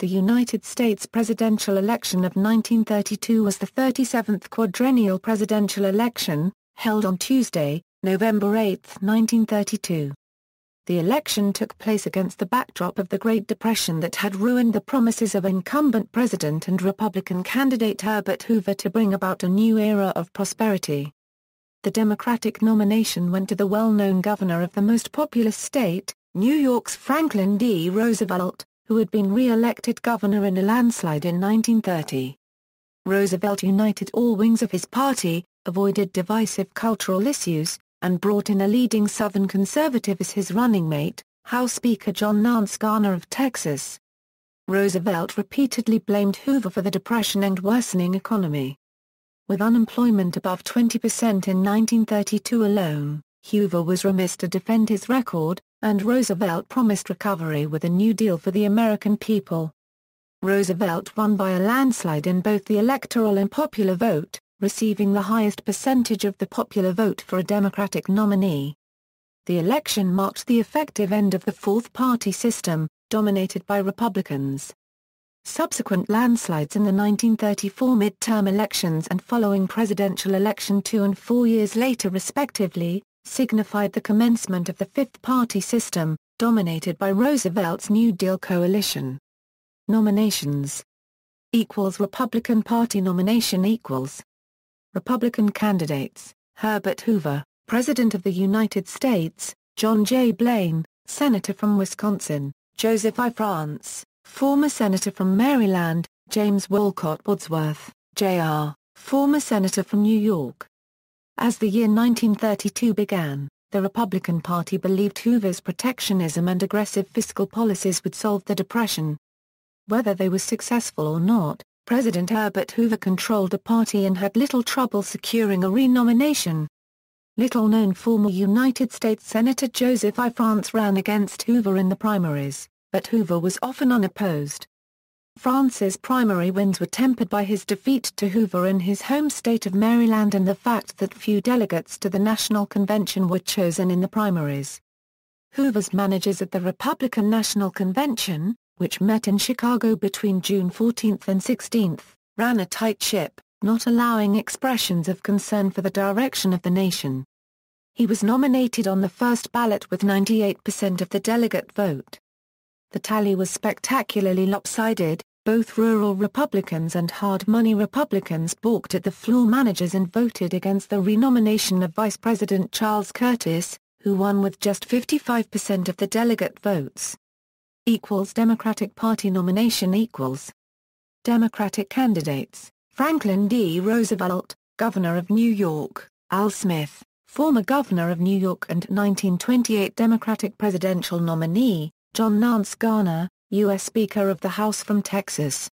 The United States presidential election of 1932 was the 37th quadrennial presidential election, held on Tuesday, November 8, 1932. The election took place against the backdrop of the Great Depression that had ruined the promises of incumbent President and Republican candidate Herbert Hoover to bring about a new era of prosperity. The Democratic nomination went to the well-known governor of the most populous state, New York's Franklin D. Roosevelt, who had been re-elected governor in a landslide in 1930. Roosevelt united all wings of his party, avoided divisive cultural issues, and brought in a leading Southern conservative as his running mate, House Speaker John Nance Garner of Texas. Roosevelt repeatedly blamed Hoover for the Depression and worsening economy. With unemployment above 20% in 1932 alone, Hoover was remiss to defend his record, and Roosevelt promised recovery with a New Deal for the American people. Roosevelt won by a landslide in both the electoral and popular vote, receiving the highest percentage of the popular vote for a Democratic nominee. The election marked the effective end of the fourth-party system, dominated by Republicans. Subsequent landslides in the 1934 midterm elections and following presidential election 2 and 4 years later respectively, signified the commencement of the fifth-party system, dominated by Roosevelt's New Deal coalition. Nominations = Republican Party nomination = Republican candidates, Herbert Hoover, President of the United States, John J. Blaine, Senator from Wisconsin, Joseph I. France, former Senator from Maryland, James Wolcott Wadsworth, Jr., former Senator from New York. As the year 1932 began, the Republican Party believed Hoover's protectionism and aggressive fiscal policies would solve the Depression. Whether they were successful or not, President Herbert Hoover controlled the party and had little trouble securing a renomination. Little-known former United States Senator Joseph I. France ran against Hoover in the primaries, but Hoover was often unopposed. France's primary wins were tempered by his defeat to Hoover in his home state of Maryland and the fact that few delegates to the National Convention were chosen in the primaries. Hoover's managers at the Republican National Convention, which met in Chicago between June 14 and 16, ran a tight ship, not allowing expressions of concern for the direction of the nation. He was nominated on the first ballot with 98% of the delegate vote. The tally was spectacularly lopsided. Both rural Republicans and hard-money Republicans balked at the floor managers and voted against the renomination of Vice President Charles Curtis, who won with just 55% of the delegate votes. Democratic Party nomination Democratic candidates, Franklin D. Roosevelt, Governor of New York, Al Smith, former Governor of New York and 1928 Democratic presidential nominee, John Nance Garner, U.S. Speaker of the House from Texas.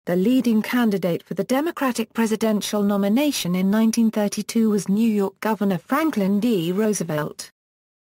The leading candidate for the Democratic presidential nomination in 1932 was New York Governor Franklin D. Roosevelt.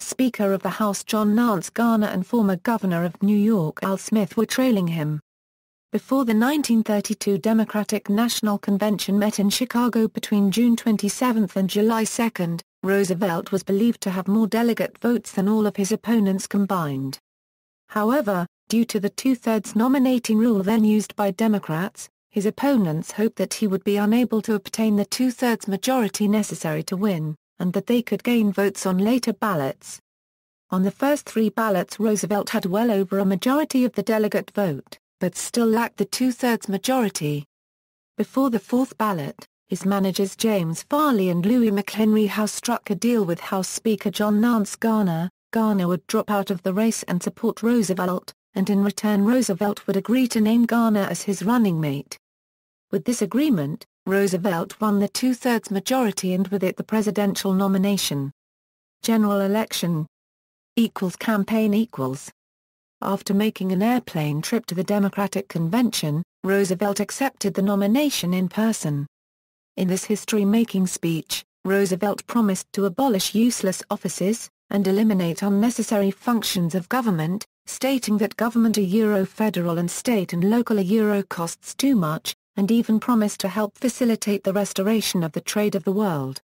Speaker of the House John Nance Garner and former Governor of New York Al Smith were trailing him. Before the 1932 Democratic National Convention met in Chicago between June 27 and July 2, Roosevelt was believed to have more delegate votes than all of his opponents combined. However, due to the two-thirds nominating rule then used by Democrats, his opponents hoped that he would be unable to obtain the two-thirds majority necessary to win, and that they could gain votes on later ballots. On the first three ballots Roosevelt had well over a majority of the delegate vote, but still lacked the two-thirds majority. Before the fourth ballot, his managers James Farley and Louis McHenry House struck a deal with House Speaker John Nance Garner. Garner would drop out of the race and support Roosevelt, and in return Roosevelt would agree to name Garner as his running mate. With this agreement, Roosevelt won the two-thirds majority and with it the presidential nomination. General election campaign After making an airplane trip to the Democratic Convention, Roosevelt accepted the nomination in person. In this history-making speech, Roosevelt promised to abolish useless offices, and eliminate unnecessary functions of government, stating that government federal and state and local costs too much, and even promised to help facilitate the restoration of the trade of the world.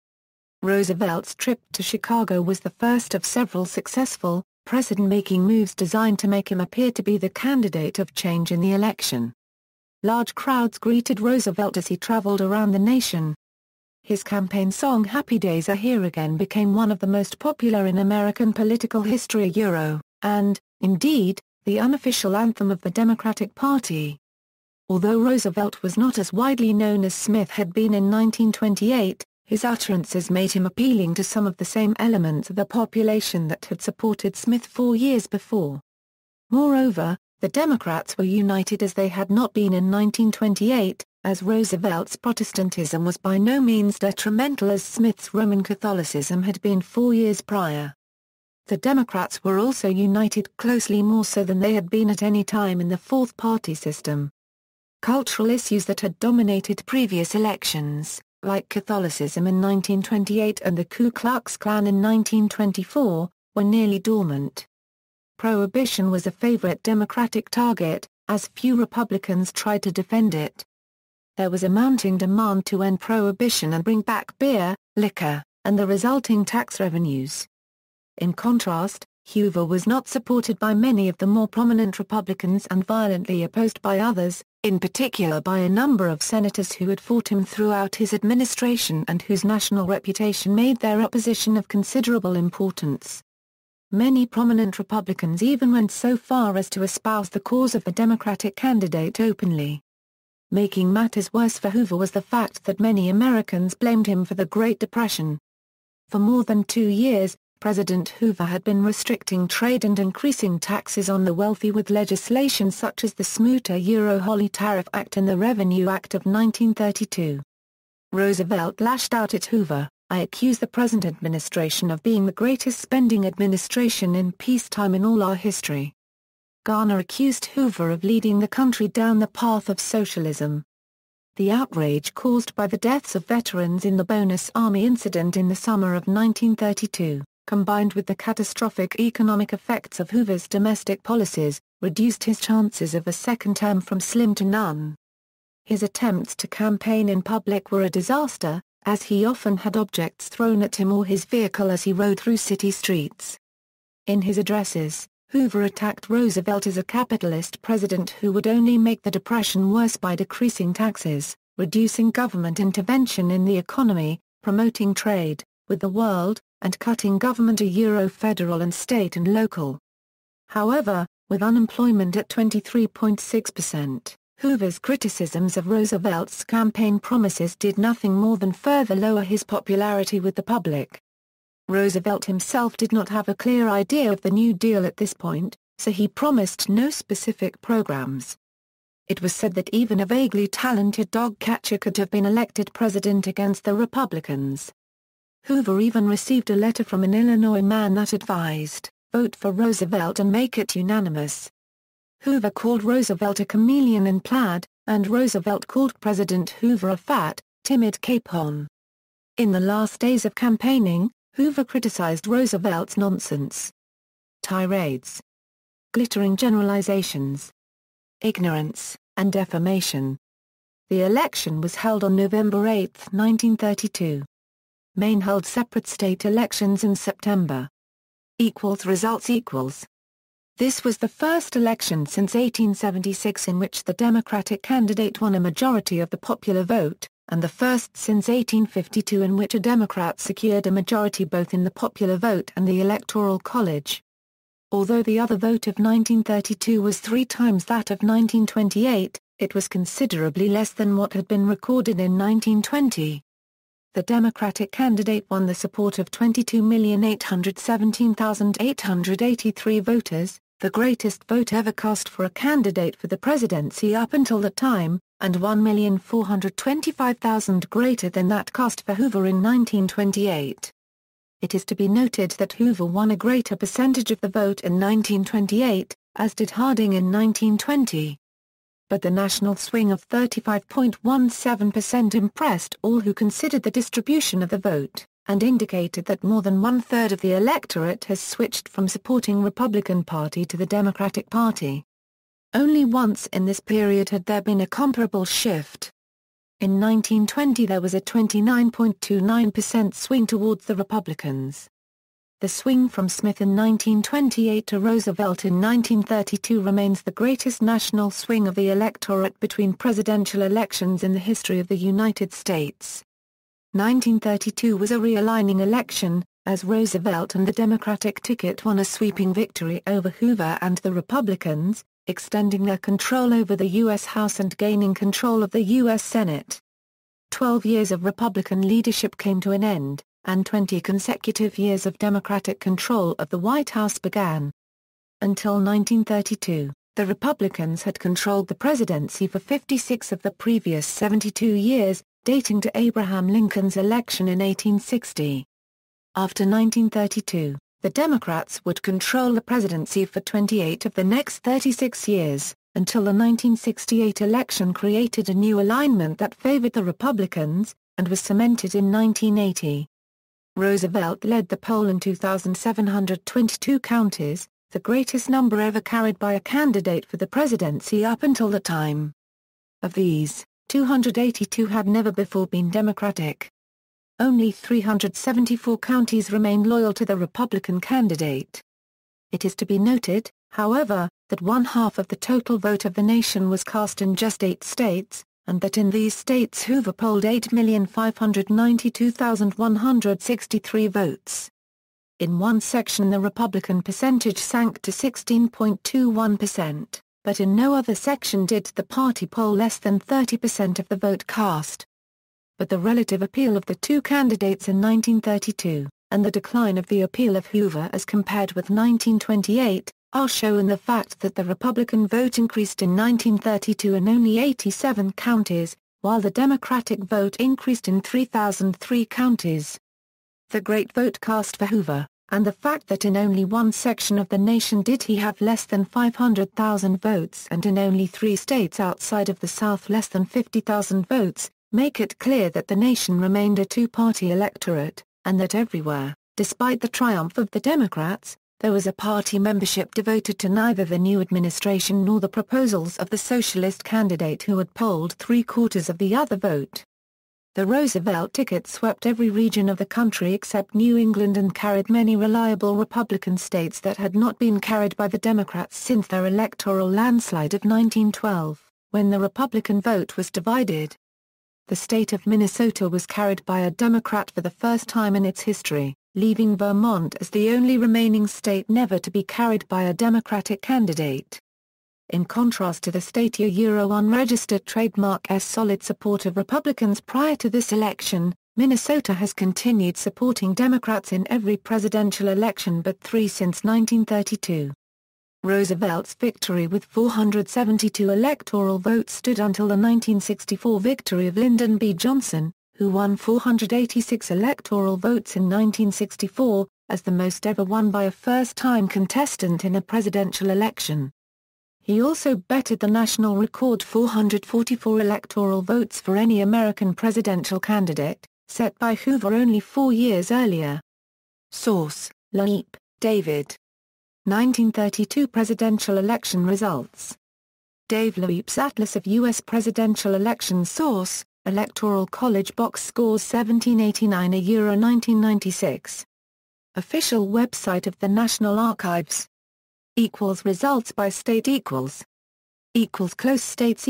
Roosevelt's trip to Chicago was the first of several successful, precedent-making moves designed to make him appear to be the candidate of change in the election. Large crowds greeted Roosevelt as he traveled around the nation. His campaign song "Happy Days Are Here Again" became one of the most popular in American political history, and, indeed, the unofficial anthem of the Democratic Party. Although Roosevelt was not as widely known as Smith had been in 1928, his utterances made him appealing to some of the same elements of the population that had supported Smith 4 years before. Moreover, the Democrats were united as they had not been in 1928, as Roosevelt's Protestantism was by no means detrimental as Smith's Roman Catholicism had been 4 years prior. The Democrats were also united closely, more so than they had been at any time in the fourth-party system. Cultural issues that had dominated previous elections, like Catholicism in 1928 and the Ku Klux Klan in 1924, were nearly dormant. Prohibition was a favorite Democratic target, as few Republicans tried to defend it. There was a mounting demand to end prohibition and bring back beer, liquor, and the resulting tax revenues. In contrast, Hoover was not supported by many of the more prominent Republicans and violently opposed by others, in particular by a number of senators who had fought him throughout his administration and whose national reputation made their opposition of considerable importance. Many prominent Republicans even went so far as to espouse the cause of the Democratic candidate openly. Making matters worse for Hoover was the fact that many Americans blamed him for the Great Depression. For more than 2 years, President Hoover had been restricting trade and increasing taxes on the wealthy with legislation such as the Smoot-Hawley Tariff Act and the Revenue Act of 1932. Roosevelt lashed out at Hoover, "I accuse the present administration of being the greatest spending administration in peacetime in all our history." Garner accused Hoover of leading the country down the path of socialism. The outrage caused by the deaths of veterans in the Bonus Army incident in the summer of 1932, combined with the catastrophic economic effects of Hoover's domestic policies, reduced his chances of a second term from slim to none. His attempts to campaign in public were a disaster, as he often had objects thrown at him or his vehicle as he rode through city streets. In his addresses, Hoover attacked Roosevelt as a capitalist president who would only make the Depression worse by decreasing taxes, reducing government intervention in the economy, promoting trade with the world, and cutting government to federal and state and local. However, with unemployment at 23.6%, Hoover's criticisms of Roosevelt's campaign promises did nothing more than further lower his popularity with the public. Roosevelt himself did not have a clear idea of the New Deal at this point, so he promised no specific programs. It was said that even a vaguely talented dog catcher could have been elected president against the Republicans. Hoover even received a letter from an Illinois man that advised, "Vote for Roosevelt and make it unanimous." Hoover called Roosevelt a chameleon in plaid, and Roosevelt called President Hoover a fat, timid capon. In the last days of campaigning, Hoover criticized Roosevelt's nonsense, tirades, glittering generalizations, ignorance, and defamation. The election was held on November 8, 1932. Maine held separate state elections in September. Results equals. This was the first election since 1876 in which the Democratic candidate won a majority of the popular vote, and the first since 1852 in which a Democrat secured a majority both in the popular vote and the Electoral College. Although the other vote of 1932 was 3 times that of 1928, it was considerably less than what had been recorded in 1920. The Democratic candidate won the support of 22,817,883 voters, the greatest vote ever cast for a candidate for the presidency up until that time, and 1,425,000 greater than that cast for Hoover in 1928. It is to be noted that Hoover won a greater percentage of the vote in 1928, as did Harding in 1920. But the national swing of 35.17% impressed all who considered the distribution of the vote, and indicated that more than 1/3 of the electorate has switched from supporting Republican Party to the Democratic Party. Only once in this period had there been a comparable shift. In 1920 there was a 29.29% swing towards the Republicans. The swing from Smith in 1928 to Roosevelt in 1932 remains the greatest national swing of the electorate between presidential elections in the history of the United States. 1932 was a realigning election, as Roosevelt and the Democratic ticket won a sweeping victory over Hoover and the Republicans, extending their control over the U.S. House and gaining control of the U.S. Senate. 12 years of Republican leadership came to an end, and 20 consecutive years of Democratic control of the White House began. Until 1932, the Republicans had controlled the presidency for 56 of the previous 72 years, dating to Abraham Lincoln's election in 1860. After 1932, the Democrats would control the presidency for 28 of the next 36 years, until the 1968 election created a new alignment that favored the Republicans, and was cemented in 1980. Roosevelt led the poll in 2,722 counties, the greatest number ever carried by a candidate for the presidency up until the time. Of these, 282 had never before been Democratic. Only 374 counties remained loyal to the Republican candidate. It is to be noted, however, that 1/2 of the total vote of the nation was cast in just 8 states, and that in these states Hoover polled 8,592,163 votes. In one section the Republican percentage sank to 16.21%, but in no other section did the party poll less than 30% of the vote cast. But the relative appeal of the two candidates in 1932, and the decline of the appeal of Hoover as compared with 1928, are shown in the fact that the Republican vote increased in 1932 in only 87 counties, while the Democratic vote increased in 3,003 counties. The great vote cast for Hoover, and the fact that in only one section of the nation did he have less than 500,000 votes and in only 3 states outside of the South less than 50,000 votes, make it clear that the nation remained a two-party electorate, and that everywhere, despite the triumph of the Democrats, there was a party membership devoted to neither the new administration nor the proposals of the socialist candidate who had polled 3/4 of the other vote. The Roosevelt ticket swept every region of the country except New England and carried many reliable Republican states that had not been carried by the Democrats since their electoral landslide of 1912, when the Republican vote was divided. The state of Minnesota was carried by a Democrat for the first time in its history, leaving Vermont as the only remaining state never to be carried by a Democratic candidate. In contrast to the state unregistered trademark's solid support of Republicans prior to this election, Minnesota has continued supporting Democrats in every presidential election but 3 since 1932. Roosevelt's victory with 472 electoral votes stood until the 1964 victory of Lyndon B. Johnson, who won 486 electoral votes in 1964, as the most ever won by a first-time contestant in a presidential election. He also bettered the national record 444 electoral votes for any American presidential candidate, set by Hoover only 4 years earlier. Source: Leip, David. 1932 presidential election results. Dave Leip's Atlas of U.S. Presidential Elections. Source: Electoral College Box Scores 1789–1996. Official website of the National Archives. Results by state. Close states.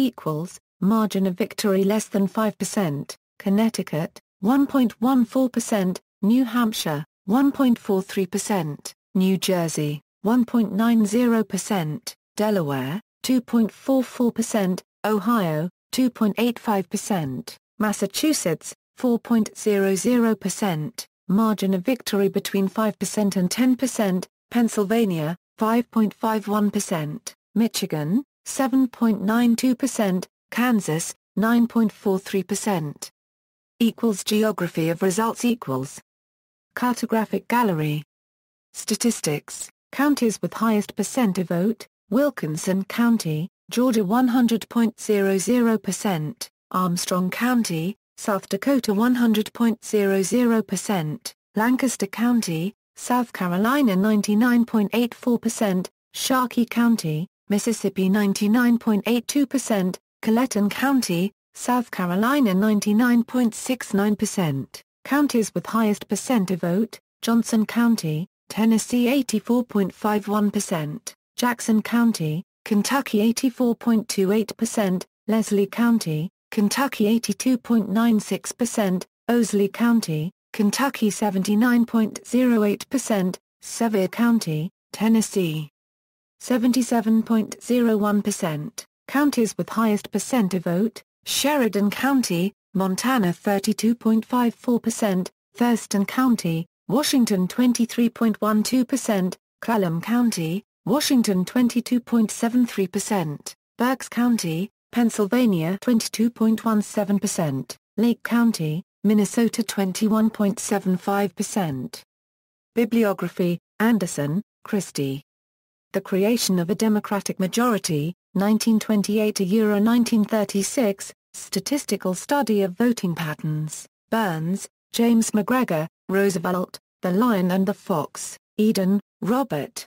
Margin of victory less than 5%, Connecticut, 1.14%, New Hampshire, 1.43%, New Jersey, 1.90%, Delaware, 2.44%, Ohio, 2.85%, Massachusetts, 4.00%, margin of victory between 5% and 10%, Pennsylvania, 5.51%, Michigan, 7.92%, Kansas, 9.43%. Geography of results. Cartographic gallery. Statistics. Counties with highest percent of vote: Wilkinson County, Georgia 100.00%, Armstrong County, South Dakota 100.00%, Lancaster County, South Carolina 99.84%, Sharkey County, Mississippi 99.82%, Colleton County, South Carolina 99.69%. Counties with highest percent of vote: Johnson County, Tennessee 84.51%, Jackson County, Kentucky 84.28%, Leslie County, Kentucky 82.96%, Owsley County, Kentucky 79.08%, Sevier County, Tennessee 77.01%. Counties with highest percent of vote: Sheridan County, Montana 32.54%, Thurston County, Washington 23.12%, Clallam County, Washington 22.73%, Berks County, Pennsylvania 22.17%, Lake County, Minnesota 21.75%. Bibliography: Anderson, Christie. The Creation of a Democratic Majority, 1928–1936, Statistical Study of Voting Patterns, Burns, James McGregor, Roosevelt, The Lion and the Fox, Eden, Robert.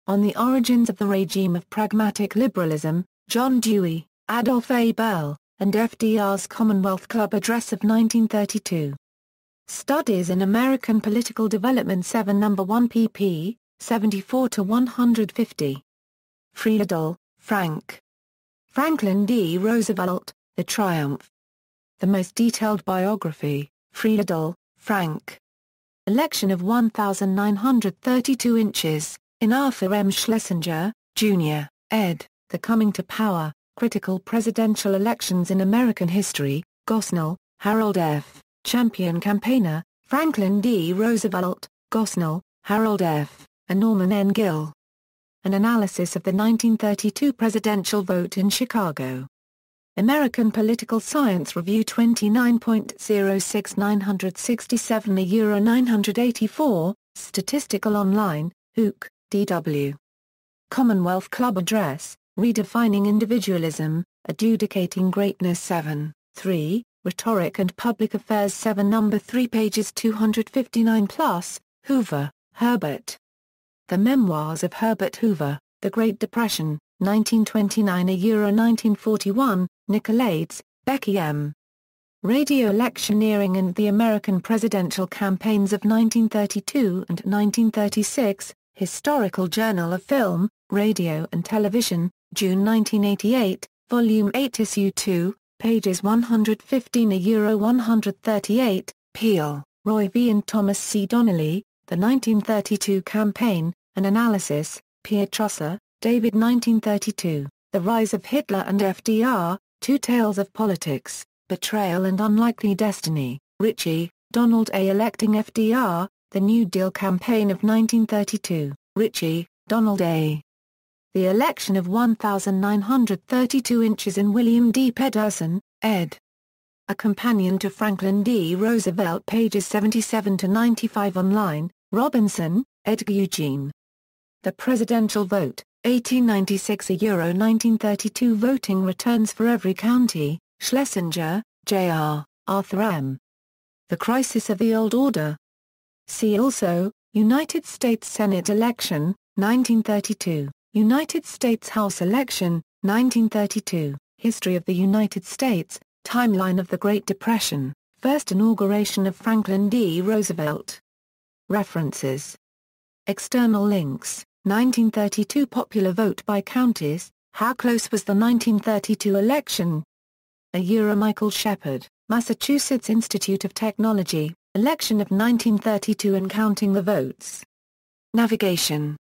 On the Origins of the Regime of Pragmatic Liberalism, John Dewey, Adolph A. Bell, and FDR's Commonwealth Club Address of 1932. Studies in American Political Development 7 No. 1 pp. 74–150. Friedel, Frank. Franklin D. Roosevelt, The Triumph. The Most Detailed Biography, Friedel, Frank. Election of 1932 inches, in Arthur M. Schlesinger, Jr., ed., The Coming to Power, Critical Presidential Elections in American History, Gosnell, Harold F., Champion Campaigner, Franklin D. Roosevelt, Gosnell, Harold F., and Norman N. Gill. An Analysis of the 1932 Presidential Vote in Chicago. American Political Science Review 29.06 967 984, Statistical Online, Hook, D.W. Commonwealth Club Address, Redefining Individualism, Adjudicating Greatness 7, 3, Rhetoric and Public Affairs 7 No. 3 pages 259+, Hoover, Herbert. The Memoirs of Herbert Hoover, The Great Depression, 1929–1941, Nicolaides, Becky M. Radio Electioneering and the American Presidential Campaigns of 1932 and 1936, Historical Journal of Film, Radio and Television, June 1988, Volume 8 Issue 2, pages 115–138, Peel, Roy V. and Thomas C. Donnelly, The 1932 Campaign, An Analysis, Pietrusser, David 1932, The Rise of Hitler and FDR, Two Tales of Politics, Betrayal and Unlikely Destiny, Ritchie, Donald A. Electing FDR, The New Deal Campaign of 1932, Ritchie, Donald A. The Election of 1932 Inches in William D. Pedersen, ed. A Companion to Franklin D. Roosevelt pages 77–95 online, Robinson, Edgar Eugene. The Presidential Vote, 1896–1932 Voting Returns for Every County, Schlesinger, J.R., Arthur M. The Crisis of the Old Order. See also, United States Senate Election, 1932, United States House Election, 1932, History of the United States, Timeline of the Great Depression, First Inauguration of Franklin D. Roosevelt. References. External links, 1932 Popular Vote by Counties, How Close Was the 1932 Election? Michael Shepard, Massachusetts Institute of Technology, Election of 1932 and Counting the Votes. Navigation.